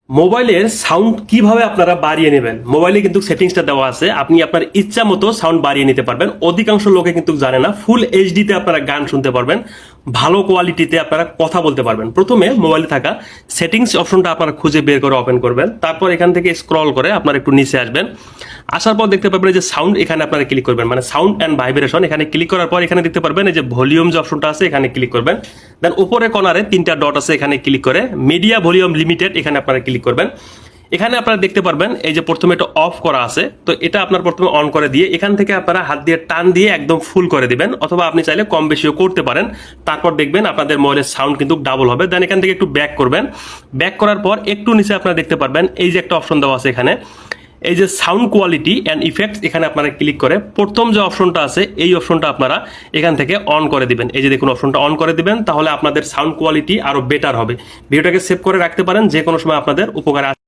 মোবাইলের সাউন্ড কিভাবে আপনারা বাড়িয়ে নেবেন। মোবাইলে কিন্তু সেটিংসটা দেওয়া আছে, আপনি আপনার ইচ্ছা মতো সাউন্ড বাড়িয়ে নিতে পারবেন। অধিকাংশ লোকে কিন্তু জানে না ফুল এইচডিতে আপনারা গান শুনতে পারবেন, ভালো কোয়ালিটিতে আপনারা কথা বলতে পারবেন। প্রথমে মোবাইলে থাকা সেটিংস অপশনটা আপনারা খুঁজে বের করে ওপেন করবেন, তারপর এখান থেকে স্ক্রল করে আপনারা একটু নিচে আসবেন। আসার পর দেখতে পারবেন যে সাউন্ড, এখানে আপনারা ক্লিক করবেন, মানে সাউন্ড অ্যান্ড ভাইব্রেশন। এখানে ক্লিক করার পর এখানে দেখতে পারবেন এই যে ভলিউম যে অপশনটা আছে এখানে ক্লিক করবেন। দেন উপরে কর্নারে তিনটা ডট আছে, এখানে ক্লিক করে মিডিয়া ভলিউম লিমিটেড এখানে আপনারা ক্লিক করবেন। এখানে আপনারা দেখতে পারবেন এই যে প্রথমে এটা অফ করা আছে, তো এটা আপনার প্রথমে অন করে দিয়ে এখান থেকে আপনারা হাত দিয়ে টান দিয়ে একদম ফুল করে দিবেন, অথবা আপনি চাইলে কম বেশিও করতে পারেন। তারপর দেখবেন আপনাদের মোবাইলের সাউন্ড কিন্তু ডাবল হবে। দেন এখান থেকে একটু ব্যাক করবেন। ব্যাক করার পর একটু নিচে আপনারা দেখতে পারবেন এই যে একটা অপশন দেওয়া আছে, এখানে এই যে সাউন্ড কোয়ালিটি অ্যান্ড ইফেক্টস, এখানে আপনারা ক্লিক করে প্রথম যে অপশনটা আছে এই অপশনটা আপনারা এখান থেকে অন করে দিবেন। এই যে দেখুন অপশনটা অন করে দিবেন, তাহলে আপনাদের সাউন্ড কোয়ালিটি আরো বেটার হবে। ভিডিওটাকে সেভ করে রাখতে পারেন, যে কোনো সময় আপনাদের উপকারে